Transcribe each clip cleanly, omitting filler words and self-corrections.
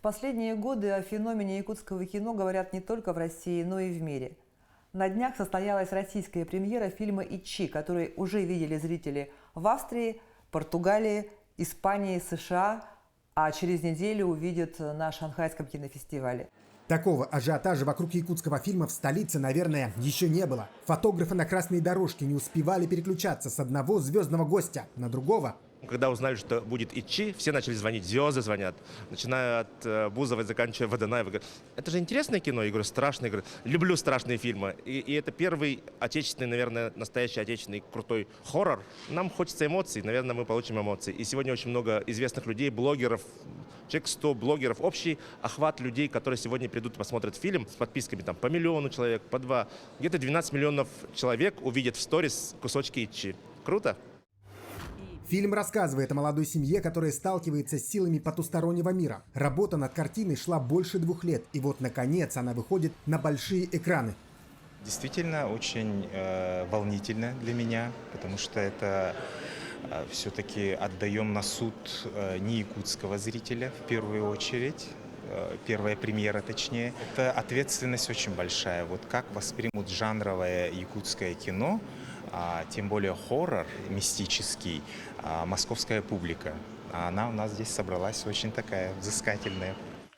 последние годы о феномене якутского кино говорят не только в России, но и в мире. На днях состоялась российская премьера фильма «Ичи», который уже видели зрители в Австрии, Португалии, Испании, США, а через неделю увидят на Шанхайском кинофестивале. Такого ажиотажа вокруг якутского фильма в столице, наверное, еще не было. Фотографы на красной дорожке не успевали переключаться с одного звездного гостя на другого. Когда узнали, что будет Ичи, все начали звонить, звезды звонят, начиная от Бузовой, заканчивая Водонаевой. Говорят, это же интересное кино? Я говорю, страшное. Я говорю, люблю страшные фильмы. И это первый отечественный, наверное, настоящий отечественный крутой хоррор. Нам хочется эмоций, наверное, мы получим эмоции. И сегодня очень много известных людей, блогеров, человек 100 блогеров, общий охват людей, которые сегодня придут и посмотрят фильм с подписками там, по 1 миллиону человек, по 2. Где-то 12 миллионов человек увидят в сторис кусочки Ичи. Круто? Фильм рассказывает о молодой семье, которая сталкивается с силами потустороннего мира. Работа над картиной шла больше 2 лет, и вот, наконец, она выходит на большие экраны. Действительно, очень волнительно для меня, потому что это все-таки отдаем на суд не якутского зрителя в первую очередь. Первая премьера, точнее. Это ответственность очень большая. Вот как воспримут жанровое якутское кино, тем более хоррор мистический, московская публика. Она у нас здесь собралась очень такая взыскательная.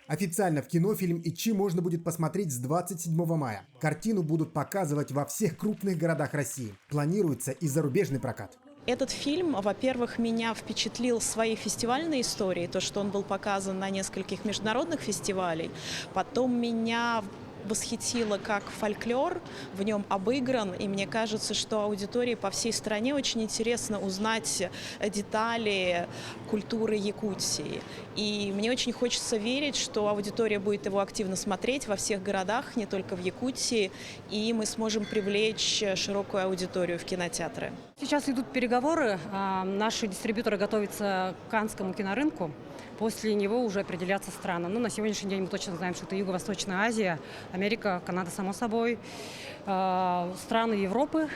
Официально в кино фильм «Ичи» можно будет посмотреть с 27 мая. Картину будут показывать во всех крупных городах России. Планируется и зарубежный прокат. Этот фильм, во-первых, меня впечатлил своей фестивальной историей, то, что он был показан на нескольких международных фестивалях. Потом меня восхитило, как фольклор в нем обыгран, и мне кажется, что аудитории по всей стране очень интересно узнать детали культуры Якутии. И мне очень хочется верить, что аудитория будет его активно смотреть во всех городах, не только в Якутии, и мы сможем привлечь широкую аудиторию в кинотеатры. Сейчас идут переговоры, наши дистрибьюторы готовятся к Каннскому кинорынку. После него уже определятся страны. Но на сегодняшний день мы точно знаем, что это Юго-Восточная Азия, Америка, Канада, само собой, страны Европы,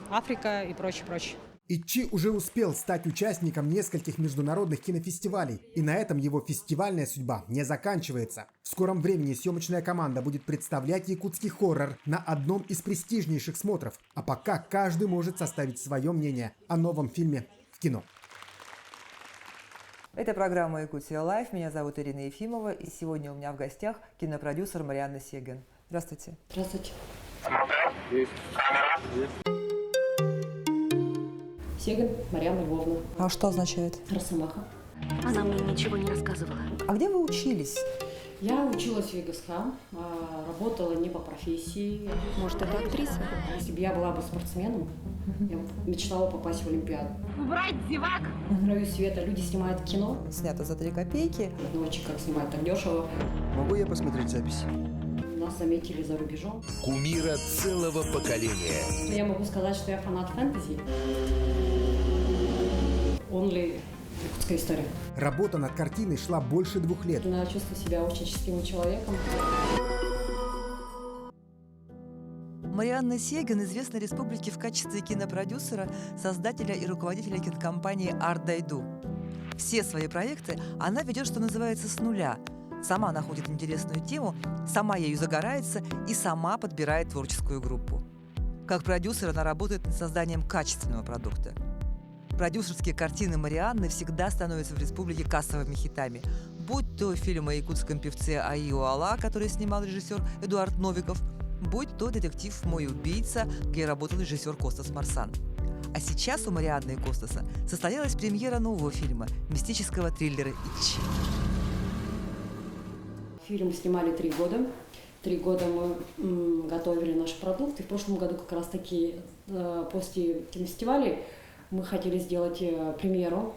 Африка и прочее, прочее. Ичи уже успел стать участником нескольких международных кинофестивалей. И на этом его фестивальная судьба не заканчивается. В скором времени съемочная команда будет представлять якутский хоррор на одном из престижнейших смотров. А пока каждый может составить свое мнение о новом фильме в кино. Это программа «Якутия Лайв». Меня зовут Ирина Ефимова. И сегодня у меня в гостях кинопродюсер Марианна Сегин. Здравствуйте. Здравствуйте. Сегин Марианна Львовна. А что означает? Росомаха. Она мне ничего не рассказывала. А где вы учились? Я училась в ЕГСХ, работала не по профессии. Может, это актриса? Если бы я была бы спортсменом, я бы мечтала попасть в Олимпиаду. Убрать зевак! На краю света люди снимают кино. Снято за 3 копейки. Ночи, как снимать так дешево. Могу я посмотреть запись? Нас заметили за рубежом. Кумира целого поколения. Я могу сказать, что я фанат фэнтези. Only якутская история. Работа над картиной шла больше 2 лет. Я чувствую себя очень счастливым человеком. Марианна Сегин известна республике в качестве кинопродюсера, создателя и руководителя кинокомпании «Ардайду». Все свои проекты она ведет, что называется, с нуля. Сама находит интересную тему, сама ею загорается и сама подбирает творческую группу. Как продюсер она работает над созданием качественного продукта. Продюсерские картины Марианны всегда становятся в республике кассовыми хитами. Будь то фильм о якутском певце Аио Ала, который снимал режиссер Эдуард Новиков, будь то детектив «Мой убийца», где работал режиссер Костас Марсан. А сейчас у Марианны и Костаса состоялась премьера нового фильма, мистического триллера «Ичи». Фильм снимали 3 года. 3 года мы готовили наш продукт. И в прошлом году как раз-таки после кинофестиваля мы хотели сделать премьеру.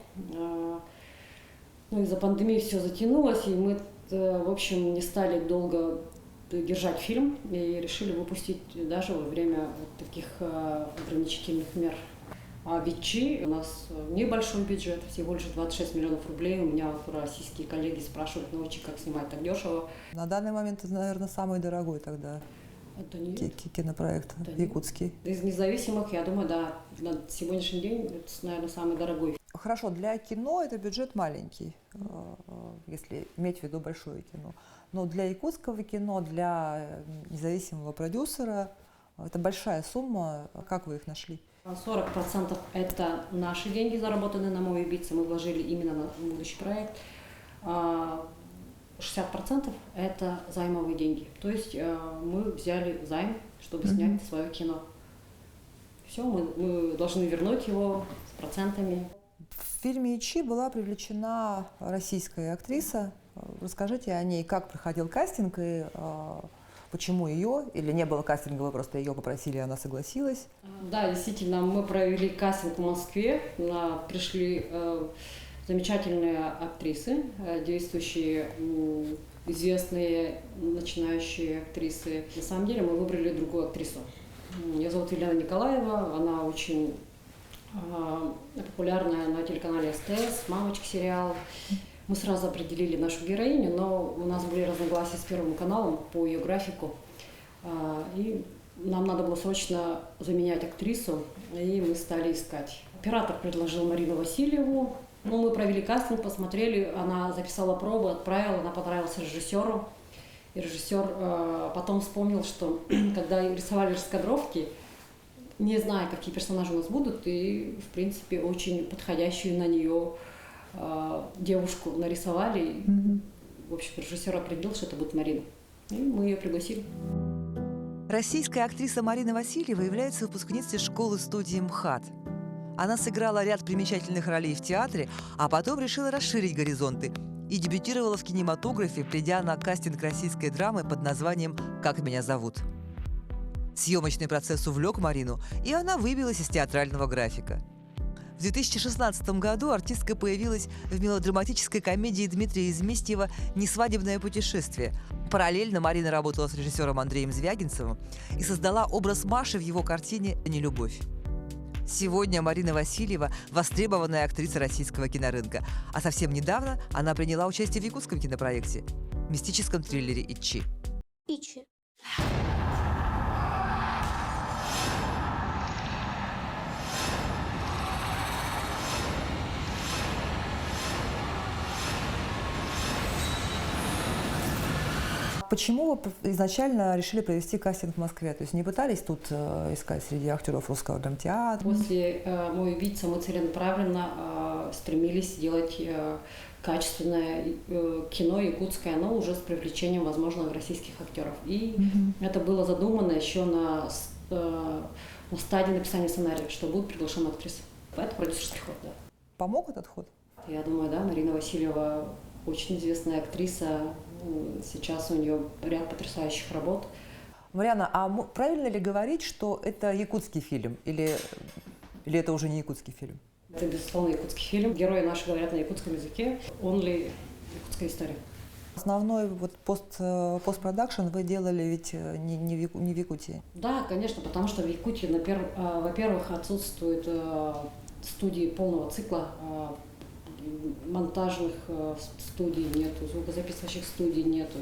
Но из-за пандемии все затянулось, и мы, в общем, не стали долго держать фильм и решили выпустить даже во время таких ограничительных мер. А в Ичи у нас небольшой бюджет, всего лишь 26 миллионов рублей. У меня российские коллеги спрашивают на Ичи, как снимать так дешево. На данный момент это, наверное, самый дорогой тогда кинопроект якутский. Из независимых, я думаю, да, на сегодняшний день это, наверное, самый дорогой. Хорошо, для кино это бюджет маленький, если иметь в виду большое кино. Но для якутского кино, для независимого продюсера это большая сумма. Как вы их нашли? 40% это наши деньги, заработанные на «Мой убийца», мы вложили именно на будущий проект. 60% это займовые деньги. То есть мы взяли займ, чтобы снять свое кино. Все, мы должны вернуть его с процентами. В фильме «Ичи» была привлечена российская актриса. Расскажите о ней, как проходил кастинг и почему ее, или не было кастинга, вы просто ее попросили, и она согласилась? Да, действительно, мы провели кастинг в Москве, пришли замечательные актрисы, действующие, известные начинающие актрисы. На самом деле мы выбрали другую актрису. Ее зовут Елена Николаева, она очень популярная на телеканале СТС, «Мамочка» сериал. Мы сразу определили нашу героиню, но у нас были разногласия с Первым каналом по ее графику. И нам надо было срочно заменять актрису, и мы стали искать. Оператор предложил Марину Васильеву. Мы провели кастинг, посмотрели, она записала пробу, отправила, она понравилась режиссеру. И режиссер потом вспомнил, что когда рисовали раскадровки, не зная, какие персонажи у нас будут, и, в принципе, очень подходящую на нее девушку нарисовали. В общем, режиссер определил, что это будет Марина. И мы ее пригласили. Российская актриса Марина Васильева является выпускницей школы-студии МХАТ. Она сыграла ряд примечательных ролей в театре, а потом решила расширить горизонты и дебютировала в кинематографе, придя на кастинг российской драмы под названием «Как меня зовут». Съемочный процесс увлек Марину, и она выбилась из театрального графика. В 2016 году артистка появилась в мелодраматической комедии Дмитрия Изместьева «Несвадебное путешествие». Параллельно Марина работала с режиссером Андреем Звягинцевым и создала образ Маши в его картине «Нелюбовь». Сегодня Марина Васильева – востребованная актриса российского кинорынка, а совсем недавно она приняла участие в якутском кинопроекте – мистическом триллере «Ичи». Ичи. Почему вы изначально решили провести кастинг в Москве? То есть не пытались тут искать среди актеров русского драмтеатра? После «Мой убийца» мы целенаправленно стремились сделать качественное кино якутское, но уже с привлечением, возможно, российских актеров. И это было задумано еще на стадии написания сценария, что будут приглашены актрисы. Это продюсерский ход, да. Помог этот ход? Я думаю, да. Марина Васильева очень известная актриса. Сейчас у нее ряд потрясающих работ. Марьяна, а правильно ли говорить, что это якутский фильм? Или это уже не якутский фильм? Это, безусловно, якутский фильм. Герои наши говорят на якутском языке. Only якутская история. Основной постпродакшн вы делали ведь не в Якутии? Да, конечно, потому что в Якутии, во-первых, отсутствуют студии полного цикла, монтажных студий нету, звукозаписывающих студий нету.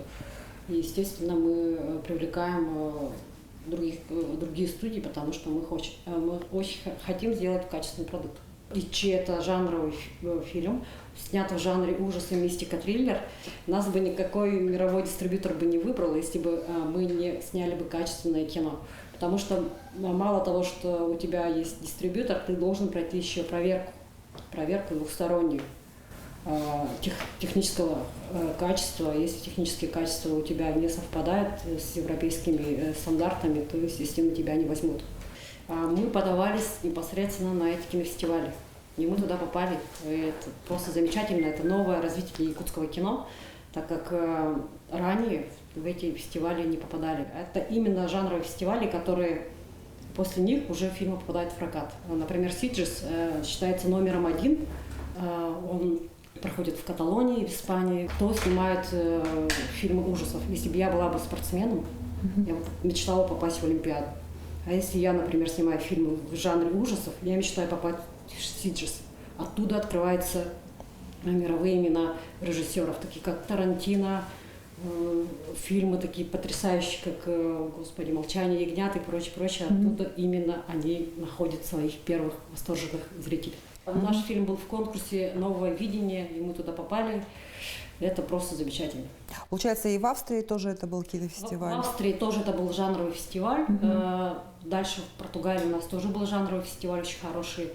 И, естественно, мы привлекаем другие студии, потому что мы очень хотим сделать качественный продукт. «Ичи» — это жанровый фильм, снят в жанре ужасы, мистика, триллер. Нас бы никакой мировой дистрибьютор бы не выбрал, если бы мы не сняли бы качественное кино. Потому что мало того, что у тебя есть дистрибьютор, ты должен пройти еще проверку двухстороннюю технического качества. Если технические качества у тебя не совпадают с европейскими стандартами, то, естественно, тебя не возьмут. Мы подавались непосредственно на эти кинофестивали, и мы туда попали. И это просто замечательно, это новое развитие якутского кино, так как ранее в эти фестивали не попадали. Это именно жанровые фестивали, которые после них уже фильмы попадают в прокат. Например, «Сиджес» считается номером 1. Он проходит в Каталонии, в Испании. Кто снимает фильмы ужасов? Если бы я была бы спортсменом, я бы мечтала попасть в Олимпиаду. А если я, например, снимаю фильмы в жанре ужасов, я мечтаю попасть в «Сиджес». Оттуда открываются мировые имена режиссеров, такие как Тарантино, фильмы такие потрясающие, как, господи, «Молчание ягнят» и прочее, оттуда именно они находят своих первых восторженных зрителей. Наш фильм был в конкурсе «Новое видение», и мы туда попали. Это просто замечательно. Получается, и в Австрии тоже это был кинофестиваль? В Австрии тоже это был жанровый фестиваль. Дальше в Португалии у нас тоже был жанровый фестиваль, очень хороший.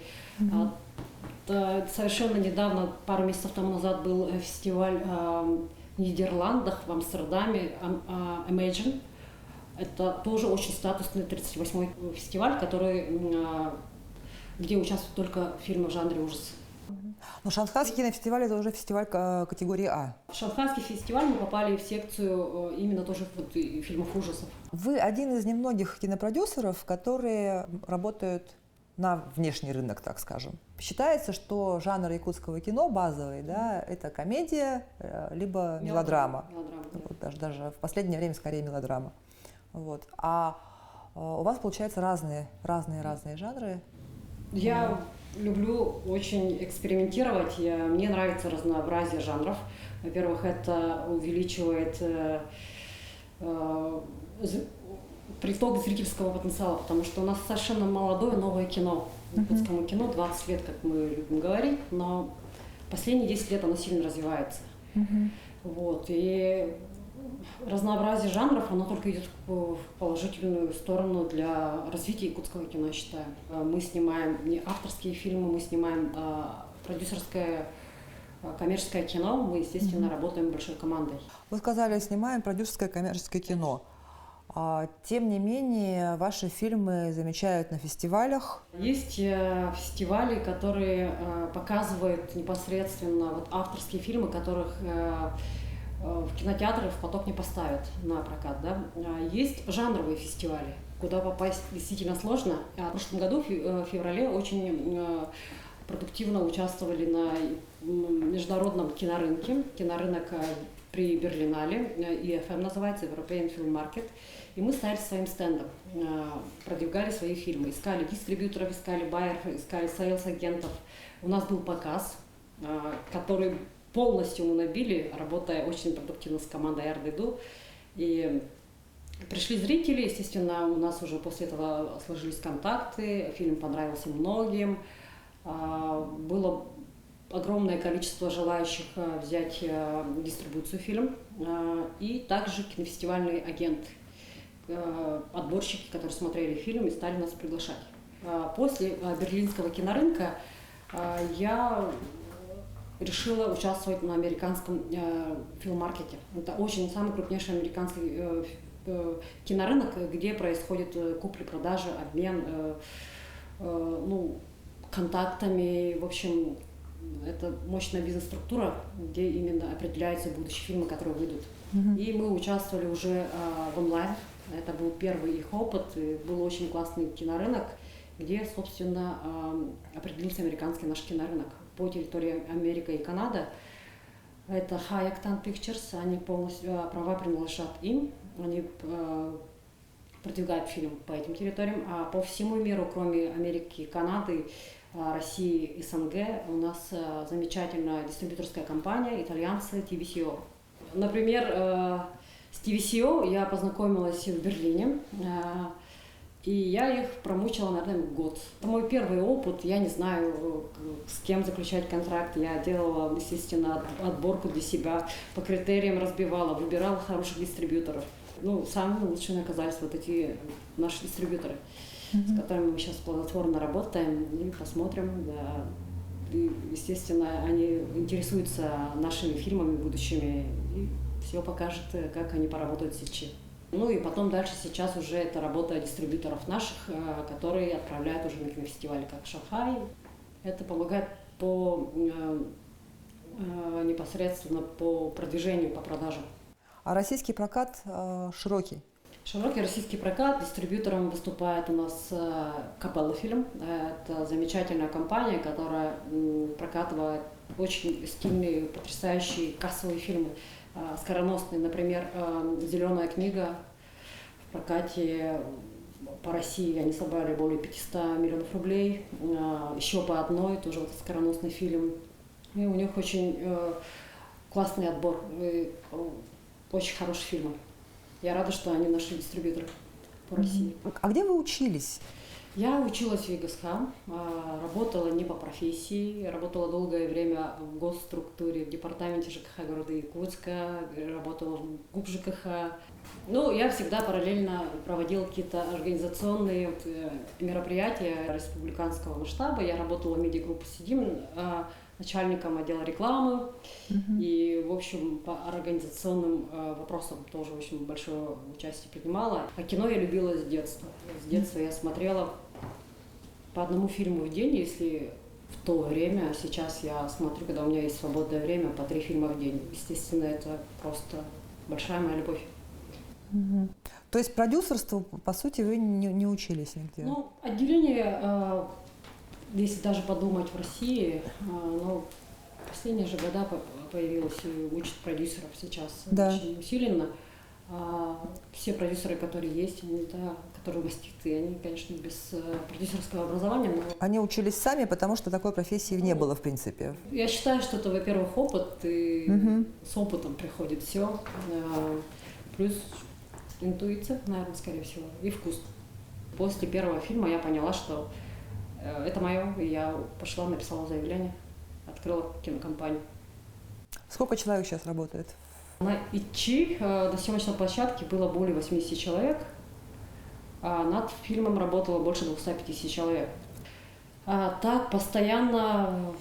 Совершенно недавно, пару месяцев тому назад, был фестиваль в Нидерландах, в Амстердаме, Imagine. Это тоже очень статусный 38-й фестиваль, где участвуют только фильмы в жанре ужас. Но Шанхайский кинофестиваль – это уже фестиваль категории А. В Шанхайский фестиваль мы попали в секцию именно тоже фильмов ужасов. Вы один из немногих кинопродюсеров, которые работают на внешний рынок, так скажем. Считается, что жанр якутского кино базовый, да, это комедия, либо мелодрама. Вот, даже в последнее время скорее мелодрама. Вот. А у вас, получается, разные жанры. Я люблю очень экспериментировать. Мне нравится разнообразие жанров. Во-первых, это увеличивает приток зрительского потенциала, потому что у нас совершенно молодое новое кино. Якутскому кино 20 лет, как мы любим говорить, но последние 10 лет оно сильно развивается. Вот. И разнообразие жанров, оно только идет в положительную сторону для развития якутского кино, я считаю. Мы снимаем не авторские фильмы, мы снимаем продюсерское коммерческое кино, мы, естественно, работаем большой командой. Вы сказали, снимаем продюсерское коммерческое кино. Тем не менее, ваши фильмы замечают на фестивалях. Есть фестивали, которые показывают непосредственно авторские фильмы, которых в кинотеатры в поток не поставят на прокат. Да? Есть жанровые фестивали, куда попасть действительно сложно. В прошлом году, в феврале, очень продуктивно участвовали на международном кинорынке. Кинорынок при Берлинале, EFM называется, European Film Market. И мы стояли своим стендом, продвигали свои фильмы, искали дистрибьюторов, искали байеров, искали сейлс-агентов. У нас был показ, который полностью мы набили, работая очень продуктивно с командой Ardaidu. И пришли зрители, естественно, у нас уже после этого сложились контакты, фильм понравился многим. Было огромное количество желающих взять дистрибуцию фильма, и также кинофестивальные агенты, отборщики, которые смотрели фильм и стали нас приглашать. После берлинского кинорынка я решила участвовать на американском филм-маркете. Это очень самый крупнейший американский кинорынок, где происходит купли-продажи, обмен контактами. В общем, это мощная бизнес-структура, где именно определяются будущие фильмы, которые выйдут. И мы участвовали уже в онлайн. Это был первый их опыт. И был очень классный кинорынок, где, собственно, определился американский наш кинорынок по территории Америка и Канада. Это High Octane Pictures, они полностью права принадлежат им, они продвигают фильм по этим территориям, а по всему миру, кроме Америки и Канады, России и СНГ, у нас замечательная дистрибьюторская компания, итальянцы TVCO. Например, с TVCO я познакомилась в Берлине, и я их промучила, наверное, год. Это мой первый опыт, я не знаю, с кем заключать контракт. Я делала, естественно, отборку для себя, по критериям разбивала, выбирала хороших дистрибьюторов. Самыми лучшими оказались эти наши дистрибьюторы, с которыми мы сейчас плодотворно работаем и посмотрим. Да. И, естественно, они интересуются нашими фильмами будущими, и все покажет, как они поработают в сечи. И потом дальше сейчас уже это работа дистрибьюторов наших, которые отправляют уже на кинофестивали, как Шанхай. Это помогает непосредственно по продвижению, по продажам. А российский прокат широкий? Широкий российский прокат. Дистрибьютором выступает у нас Капелла Фильм. Это замечательная компания, которая прокатывает очень стильные, потрясающие кассовые фильмы. Скороносные, например, «Зеленая книга» в прокате по России они собрали более 500 миллионов рублей. Еще по одной, тоже скороносный фильм. И у них очень классный отбор. очень хорошие фильмы. Я рада, что они нашли дистрибьютора по России. А где вы учились? Я училась в ЕГСХ, работала не по профессии, работала долгое время в госструктуре, в департаменте ЖКХ города Якутска, работала в ГУП ЖКХ. Ну, я всегда параллельно проводила какие-то организационные мероприятия республиканского масштаба. Я работала в медиагруппе «Сидим», начальником отдела рекламы. И, в общем, по организационным вопросам тоже очень большое участие принимала. А кино я любила с детства. С детства я смотрела по одному фильму в день, если в то время, сейчас я смотрю, когда у меня есть свободное время, по 3 фильма в день. Естественно, это просто большая моя любовь. То есть продюсерству, по сути, вы не учились нигде? Ну, отделение, если даже подумать, в России, ну, в последние же года появилось и учат продюсеров сейчас очень усиленно. Все продюсеры, которые есть, они, да, которые маститы, они, конечно, без продюсерского образования. Но... Они учились сами, потому что такой профессии не было, в принципе. Я считаю, что это, во-первых, опыт, и с опытом приходит все. Плюс интуиция, наверное, скорее всего, и вкус. После первого фильма я поняла, что это мое, и я пошла, написала заявление, открыла кинокомпанию. Сколько человек сейчас работает? На ИЧИ на съемочной площадке было более 80 человек, а над фильмом работало больше 250 человек. Так, постоянно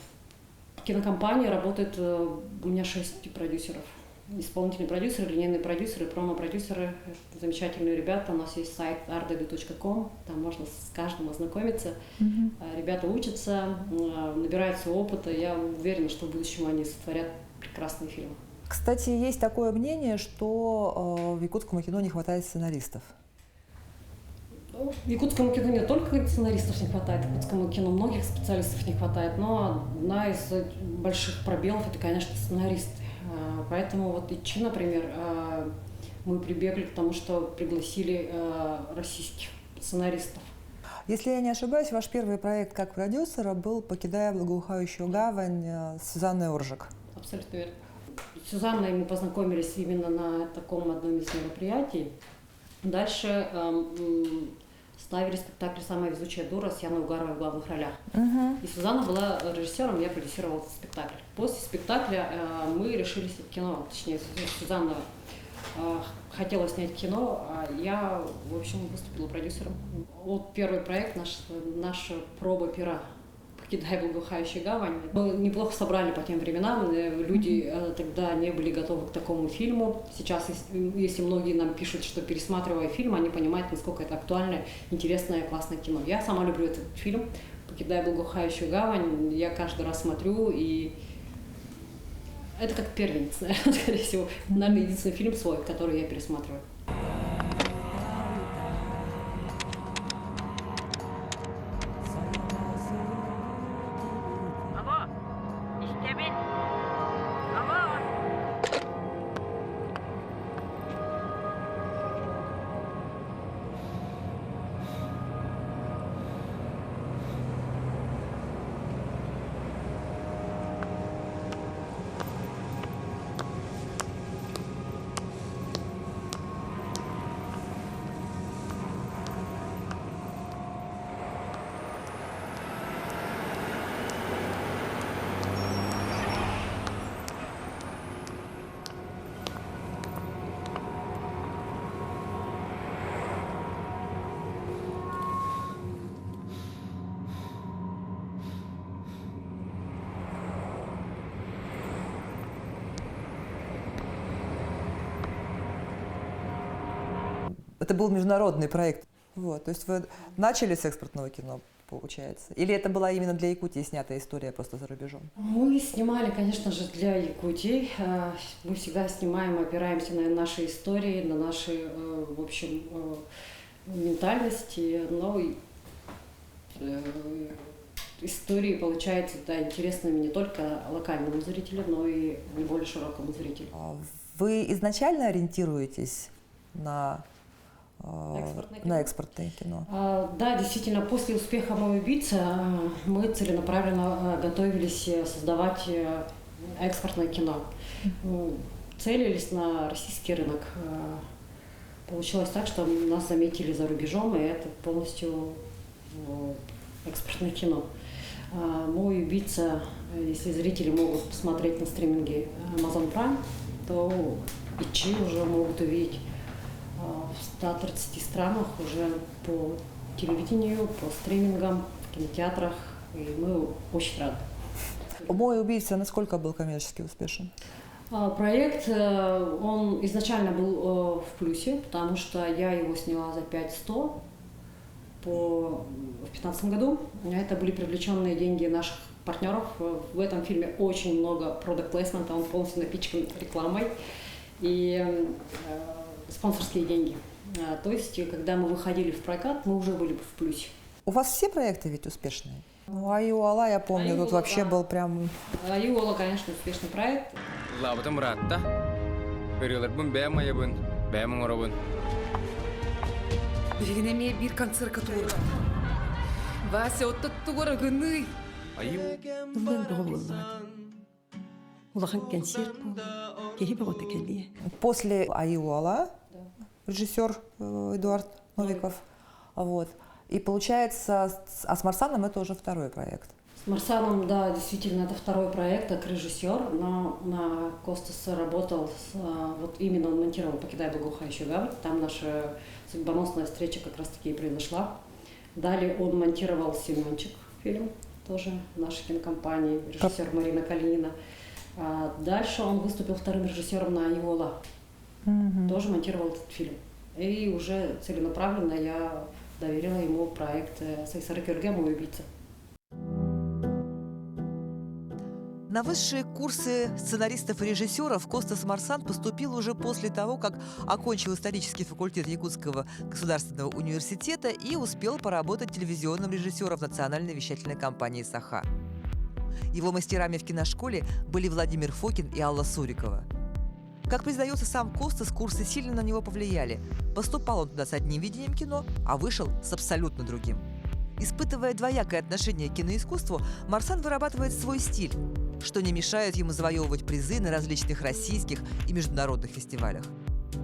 в кинокомпании работает у меня 6 продюсеров. Исполнительные продюсеры, линейные продюсеры, промо-продюсеры, замечательные ребята. У нас есть сайт ardaidu.com, там можно с каждым ознакомиться. Ребята учатся, набираются опыта. Я уверена, что в будущем они сотворят прекрасные фильмы. Кстати, есть такое мнение, что в якутском кино не хватает сценаристов. В якутскому кино не только сценаристов не хватает, в якутскому кино многих специалистов не хватает, но одна из больших пробелов – это, конечно, сценаристы. Поэтому вот ИЧИ, например, мы прибегли к тому, что пригласили российских сценаристов. Если я не ошибаюсь, ваш первый проект как продюсера был «Покидая благоухающую гавань» с Сюзанной Оржик. Абсолютно верно. С Сюзанной мы познакомились именно на таком одном из мероприятий. Дальше ставили спектакль «Самая везучая дура» с Яной Угаровой в главных ролях. И Сюзанна была режиссером, я продюсировала этот спектакль. После спектакля мы решили снять кино, точнее, Сюзанна хотела снять кино, а я, в общем, выступила продюсером. Вот первый проект, наша проба пера «Покидая благоухающую гавань». Мы неплохо собрали по тем временам, люди тогда не были готовы к такому фильму. Сейчас, если многие нам пишут, что пересматривая фильм, они понимают, насколько это актуальное, интересное, классное кино. Я сама люблю этот фильм «Покидая благоухающую гавань». Я каждый раз смотрю, и это как первенец, наверное, скорее всего. Наверное, единственный фильм свой, который я пересматриваю. Это был международный проект. Вот, то есть вы начали с экспортного кино, получается? Или это была именно для Якутии снятая история просто за рубежом? Мы снимали, конечно же, для Якутии. Мы всегда снимаем, опираемся на наши истории, на наши, в общем, ментальности. Но истории, получается, да, интересными не только локальному зрителю, но и более широкому зрителю. Вы изначально ориентируетесь на экспортное кино? Да, действительно, после успеха «Мой убийца» мы целенаправленно готовились создавать экспортное кино. целились на российский рынок. Получилось так, что нас заметили за рубежом, и это полностью экспортное кино. «Мой убийца», если зрители могут посмотреть на стриминге Amazon Prime, то ИЧИ уже могут увидеть в 130 странах уже по телевидению, по стримингам, в кинотеатрах, и мы очень рады. «Мой убийца» насколько был коммерчески успешен? Проект, он изначально был в плюсе, потому что я его сняла за 5100 в 2015 году. Это были привлеченные деньги наших партнеров. В этом фильме очень много product placement, он полностью напичкан рекламой и спонсорские деньги. То есть, когда мы выходили в прокат, мы уже были в плюсе. У вас все проекты ведь успешные? Ну, Аюала, я помню, тут вообще был прям... Аюала, конечно, успешный проект. Лабытым ратта. Перелербін бәм айыбын, бәм оңырабын. Бігінеме бір концеркатура. Вася оттықты қора күнний. Нубан доғылады. Улахан концерт бұл. Кері бір оты кәлі. После Аюала, режиссер Эдуард Новиков, вот. И получается, а с Марсаном это уже второй проект. С Марсаном, да, действительно, это второй проект, как режиссер, но на Костаса работал, вот именно он монтировал «Покидай благоухающую гавань», там наша судьбоносная встреча как раз-таки и произошла. Далее он монтировал «Семенчик» фильм, тоже в нашей кинокомпании, режиссер Марина Калинина. Дальше он выступил вторым режиссером на Аюала, тоже монтировал этот фильм. И уже целенаправленно я доверила ему проект Сайсары Кюрге «Мой убийца». На высшие курсы сценаристов и режиссеров Костас Марсан поступил уже после того, как окончил исторический факультет Якутского государственного университета и успел поработать телевизионным режиссером национальной вещательной компании «Саха». Его мастерами в киношколе были Владимир Фокин и Алла Сурикова. Как признается сам Костас, курсы сильно на него повлияли. Поступал он туда с одним видением кино, а вышел с абсолютно другим. Испытывая двоякое отношение к киноискусству, Марсан вырабатывает свой стиль, что не мешает ему завоевывать призы на различных российских и международных фестивалях.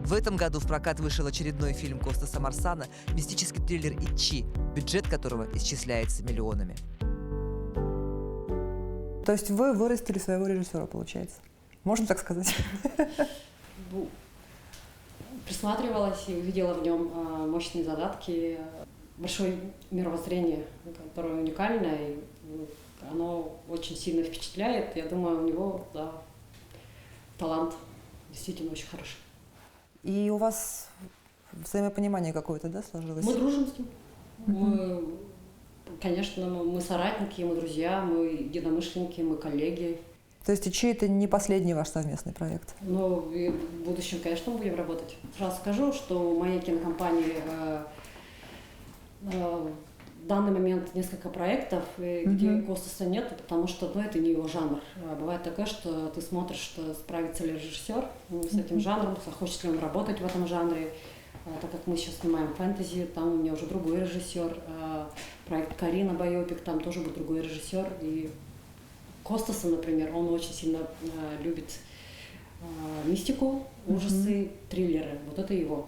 В этом году в прокат вышел очередной фильм Костаса Марсана, мистический триллер «ИЧИ», бюджет которого исчисляется миллионами. То есть вы вырастили своего режиссера, получается? Можно так сказать? Присматривалась и увидела в нем мощные задатки, большое мировоззрение, которое уникальное, и оно очень сильно впечатляет. Я думаю, у него, да, талант действительно очень хороший. И у вас взаимопонимание какое-то, да, сложилось? Мы дружим с ним. Мы, конечно, мы соратники, мы друзья, мы единомышленники, мы коллеги. То есть ИЧИ — это не последний ваш совместный проект? Ну, и в будущем, конечно, мы будем работать. Сразу скажу, что у моей кинокомпании в данный момент несколько проектов, где Костаса нет, потому что это не его жанр. Бывает такое, что ты смотришь, что справится ли режиссер с этим жанром, хочет ли он работать в этом жанре. Так как мы сейчас снимаем фэнтези, там у меня уже другой режиссер. Проект «Карина» байопик, там тоже будет другой режиссер. И Костаса, например, он очень сильно любит мистику, ужасы, триллеры. Вот это его.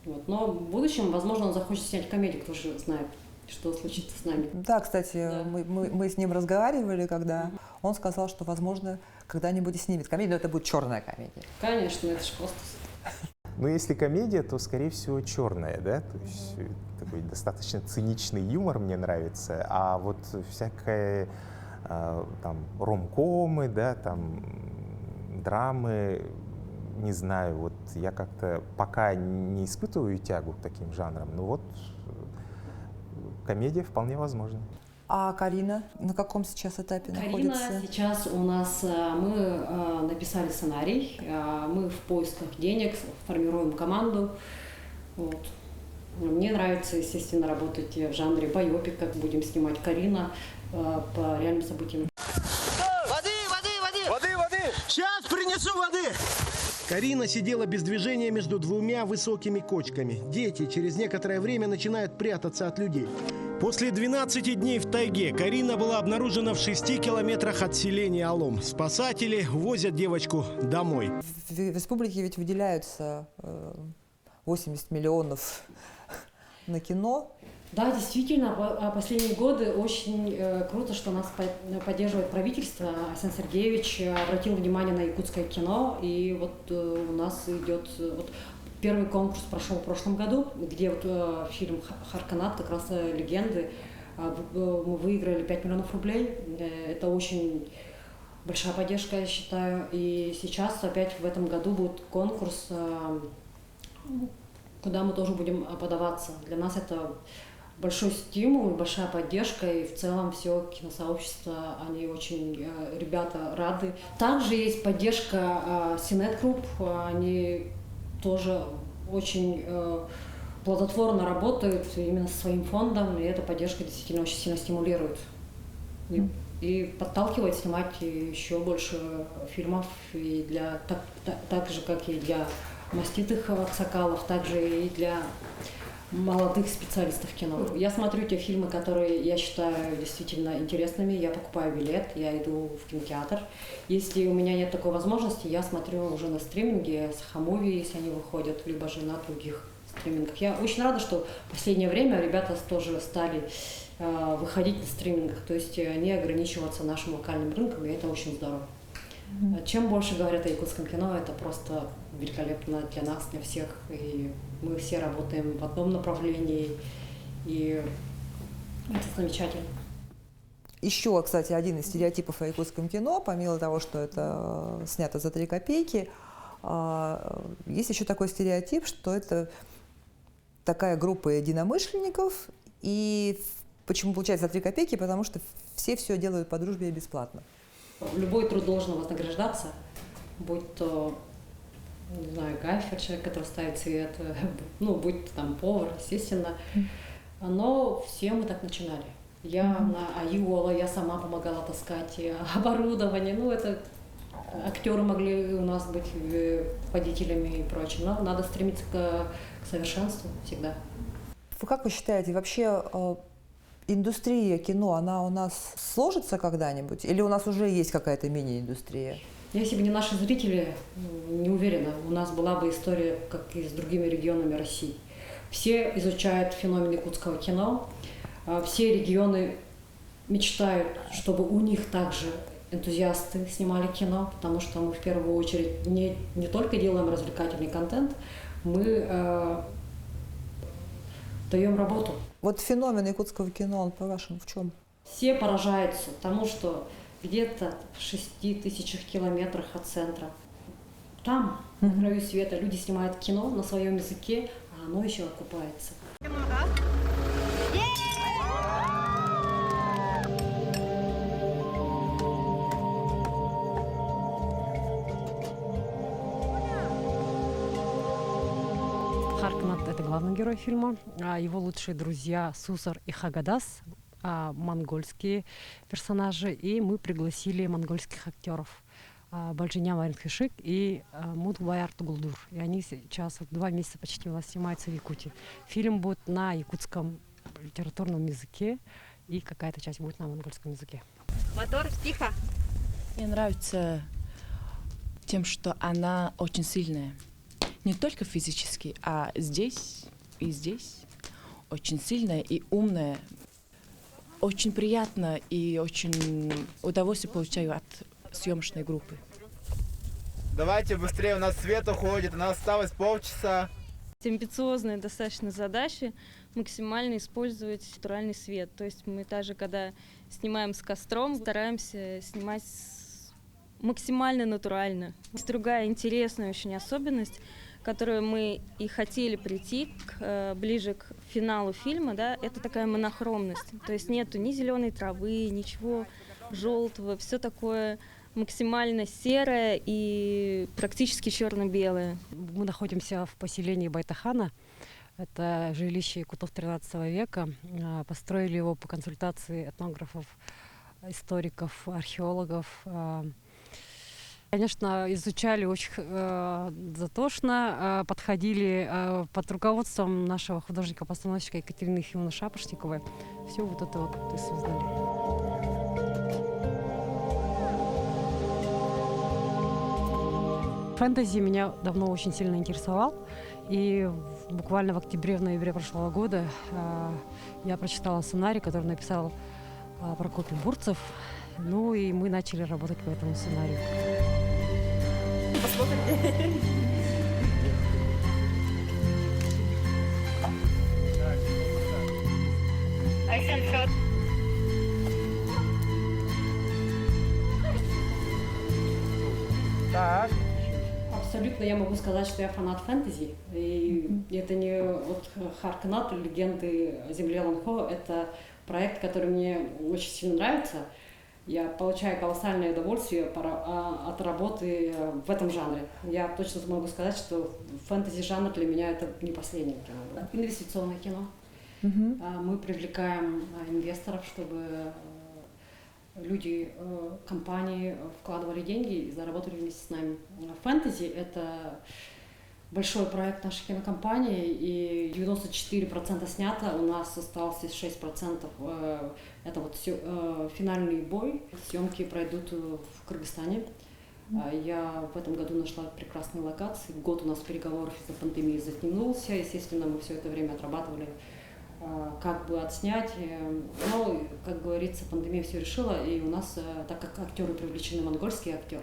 Вот. Но в будущем, возможно, он захочет снять комедию, кто же знает, что случится с нами. Да, кстати, да. Мы с ним разговаривали, когда он сказал, что, возможно, когда-нибудь снимет комедию, но это будет черная комедия. Конечно, это же Костас. Ну, если комедия, то, скорее всего, черная, да? То есть такой достаточно циничный юмор мне нравится, а вот всякое там ромкомы, да, там драмы, не знаю, вот я как-то пока не испытываю тягу к таким жанрам, но вот комедия вполне возможна. А Карина на каком сейчас этапе находится? Карина сейчас у нас, мы написали сценарий, мы в поисках денег, формируем команду. Вот. Мне нравится, естественно, работать в жанре байопик, как будем снимать Карина по реальным событиям. Воды! Сейчас принесу воды! Карина сидела без движения между двумя высокими кочками. Дети через некоторое время начинают прятаться от людей. После 12 дней в тайге Карина была обнаружена в 6 километрах от селения Алом. Спасатели увозят девочку домой. В республике ведь выделяются 80 миллионов на кино. Да, действительно, последние годы очень круто, что нас поддерживает правительство. Арсен Сергеевич обратил внимание на якутское кино, и вот у нас идет... Вот, первый конкурс прошел в прошлом году, где вот фильм «Харканат», как раз «Легенды», мы выиграли 5 миллионов рублей. Это очень большая поддержка, я считаю. И сейчас опять в этом году будет конкурс, куда мы тоже будем подаваться. Для нас это большой стимул, большая поддержка, и в целом все киносообщество, они очень, ребята, рады. Также есть поддержка Синет Групп, они тоже очень плодотворно работают именно со своим фондом, и эта поддержка действительно очень сильно стимулирует. И подталкивает снимать еще больше фильмов, и для, так же, как и для маститых аксакалов, также и для молодых специалистов кино. Я смотрю те фильмы, которые я считаю действительно интересными, я покупаю билет, я иду в кинотеатр. Если у меня нет такой возможности, я смотрю уже на стриминге, с Хамуви, если они выходят, либо же на других стримингах. Я очень рада, что в последнее время ребята тоже стали выходить на стримингах, то есть не ограничиваться нашим локальным рынком, и это очень здорово. Чем больше говорят о якутском кино, это просто великолепно для нас, для всех. И мы все работаем в одном направлении, и это замечательно. Еще, кстати, один из стереотипов о якутском кино, помимо того, что это снято за 3 копейки, есть еще такой стереотип, что это такая группа единомышленников, и почему получается за 3 копейки, потому что все делают по дружбе и бесплатно. Любой труд должен вознаграждаться, будь то, не знаю, гайфер, человек, который ставит цвет, ну, будь то там повар, естественно. Но все мы так начинали. Я на Айола, я сама помогала таскать оборудование, ну, это актеры могли у нас быть водителями и прочим, но надо стремиться к совершенству всегда. Как вы считаете, вообще индустрия кино, она у нас сложится когда-нибудь? Или у нас уже есть какая-то мини-индустрия? Если бы не наши зрители, не уверена, у нас была бы история, как и с другими регионами России. Все изучают феномен якутского кино, все регионы мечтают, чтобы у них также энтузиасты снимали кино, потому что мы в первую очередь не только делаем развлекательный контент, мы даем работу. Вот феномен якутского кино, он, по-вашему, в чем? Все поражаются тому, что где-то в 6000 километрах от центра, там, на краю света, люди снимают кино на своем языке, а оно еще окупается. Харканат – это главный герой фильма. Его лучшие друзья Сусар и Хагадас – монгольские персонажи. И мы пригласили монгольских актеров Бальжиня Варенхешик и Мудбаяр Тугулдур. И они сейчас 2 месяца почти у нас снимаются в Якутии. Фильм будет на якутском литературном языке, и какая-то часть будет на монгольском языке. Мотор, тихо! Мне нравится тем, что она очень сильная. Не только физически, а здесь и здесь. Очень сильная и умная. Очень приятно и очень удовольствие получаю от съемочной группы. Давайте быстрее, у нас свет уходит, у нас осталось полчаса. Амбициозные достаточно задачи максимально использовать натуральный свет. То есть мы даже когда снимаем с костром, стараемся снимать максимально натурально. Есть другая интересная очень особенность, которую мы и хотели прийти ближе к финалу фильма, да, это такая монохромность. То есть нету ни зеленой травы, ничего желтого, все такое максимально серое и практически черно-белое. Мы находимся в поселении Байтахана. Это жилище якутов 13 века. Построили его по консультации этнографов, историков, археологов. Конечно, изучали очень затошно, подходили под руководством нашего художника-постановщика Екатерины Ефимовны Шапошниковой. Все вот это вот и создали. Фэнтези меня давно очень сильно интересовал. И буквально в октябре, в ноябре прошлого года я прочитала сценарий, который написал Прокопий Бурцев. Ну и мы начали работать по этому сценарию. Посмотрим. Так. Абсолютно я могу сказать, что я фанат фэнтези. И это не от Харкнат, легенды Земли Ланхо. Это проект, который мне очень сильно нравится. Я получаю колоссальное удовольствие от работы в этом жанре. Я точно могу сказать, что фэнтези-жанр для меня это не последнее кино. Инвестиционное кино. Мы привлекаем инвесторов, чтобы люди, компании вкладывали деньги и заработали вместе с нами. Фэнтези — это большой проект нашей кинокомпании, и 94% снято, у нас осталось 6%. Это вот финальный бой. Съемки пройдут в Кыргызстане. Я в этом году нашла прекрасные локации. Год у нас переговоров из-за пандемии затянулся. Естественно, мы все это время отрабатывали, как бы отснять. Но, как говорится, пандемия все решила, и у нас, так как актеры привлечены, монгольские актеры,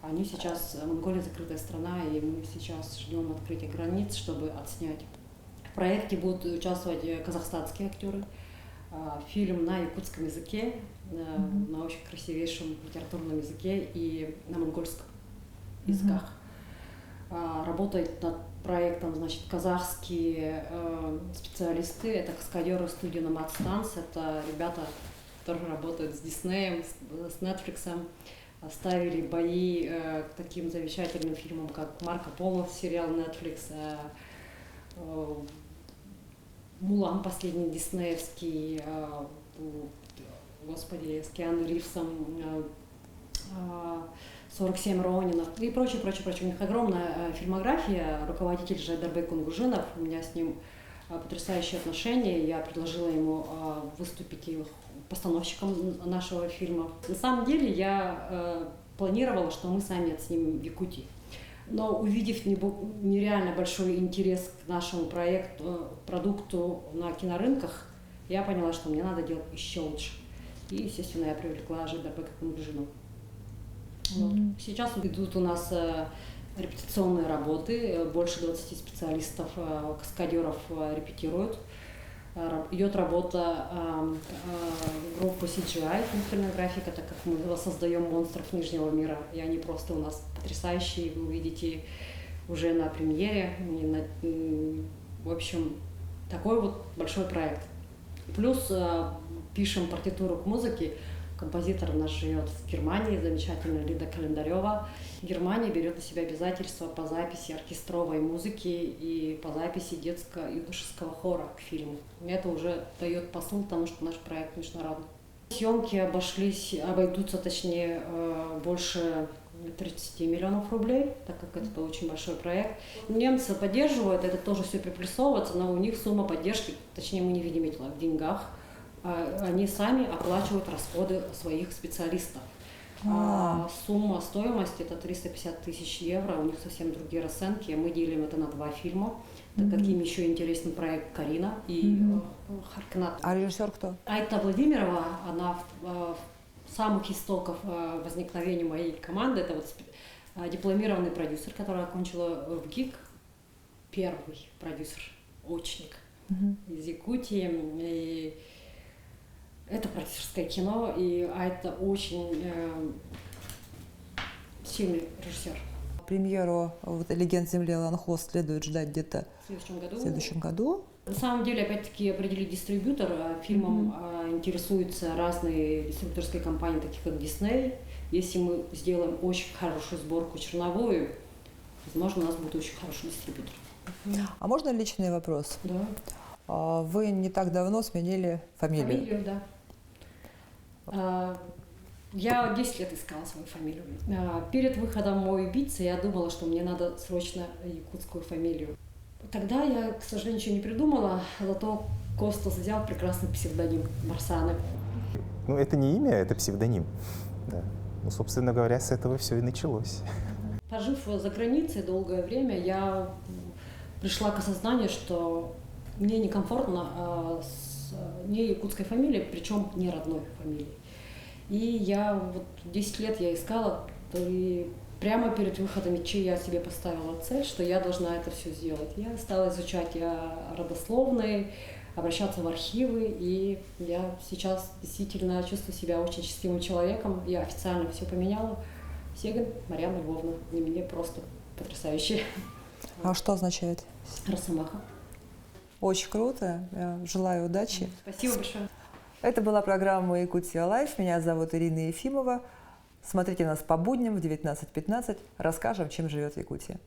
они сейчас, Монголия закрытая страна, и мы сейчас ждем открытия границ, чтобы отснять. В проекте будут участвовать казахстанские актеры. Фильм на якутском языке, на очень красивейшем литературном языке и на монгольском языках. Работает над проектом, значит, казахские специалисты, это каскадеры студии Nomad Stance, это ребята, которые работают с Диснеем, с Netflix, ставили бои к таким замечательным фильмам, как «Марко Поло», сериал Netflix, «Мулан» последний диснеевский, господи, с Киану Ривзом, 47 Ронинов и прочее. У них огромная фильмография. Руководитель Жайдарбек Кунгужинов, у меня с ним потрясающие отношения. Я предложила ему выступить постановщиком нашего фильма. На самом деле я планировала, что мы сами отснимем в Якутии. Но увидев нереально большой интерес к нашему продукту на кинорынках, я поняла, что мне надо делать еще лучше. И, естественно, я привлекла Жайдарбека Кунгужинова. Вот. Сейчас идут у нас репетиционные работы, больше 20 специалистов, каскадеров репетируют. Идет работа группы CGI, компьютерная графика, так как мы воссоздаем монстров Нижнего мира, и они просто у нас потрясающие, вы увидите уже на премьере. В общем, такой вот большой проект. Плюс пишем партитуру к музыке. Композитор наш живет в Германии, замечательная Лида Календарева. Германия берет на себя обязательства по записи оркестровой музыки и по записи детско-юношеского хора к фильму. Это уже дает посыл тому, что наш проект международный. Съемки обойдутся, точнее, больше 30 миллионов рублей, так как это очень большой проект. Немцы поддерживают, это тоже все приплюсовывается, но у них сумма поддержки, точнее, мы не видим это в деньгах. Они сами оплачивают расходы своих специалистов. Сумма стоимости это 350 тысяч евро, у них совсем другие расценки. Мы делим это на 2 фильма, так как им еще интересен проект «Карина» и «Харкнат». А режиссер кто? Айта Владимирова, она в самых истоках возникновения моей команды, это вот дипломированный продюсер, который окончила в ГИК, первый продюсер, очник из Якутии. И это продюсерское кино, и это очень сильный режиссер. Премьеру «Легенд Земли Ланхо» следует ждать где-то в следующем году. На самом деле, опять-таки, определить дистрибьютор. Фильмом интересуются разные дистрибьюторские компании, такие как Disney. Если мы сделаем очень хорошую сборку черновую, возможно, у нас будет очень хороший дистрибьютор. А можно личный вопрос? Да. Вы не так давно сменили фамилию. Фамилию, да. Я 10 лет искала свою фамилию. Перед выходом «Мой убийца» я думала, что мне надо срочно якутскую фамилию. Тогда я, к сожалению, ничего не придумала, зато Костас взял прекрасный псевдоним Марсаны. Ну, это не имя, это псевдоним. Да. Ну, собственно говоря, с этого все и началось. Пожив за границей долгое время, я пришла к осознанию, что мне некомфортно с не якутской фамилией, причем не родной фамилией. И я вот 10 лет я искала, и прямо перед выходом ИЧИ я себе поставила цель, что я должна это все сделать. Я стала изучать родословные, обращаться в архивы, и я сейчас действительно чувствую себя очень счастливым человеком. Я официально все поменяла. Сегин Марьяна Львовна. И мне просто потрясающе. А что означает? Росомаха. Очень круто. Я желаю удачи. Спасибо большое. Это была программа «Якутия Лайф». Меня зовут Ирина Ефимова. Смотрите нас по будням в 19:15. Расскажем, чем живет Якутия.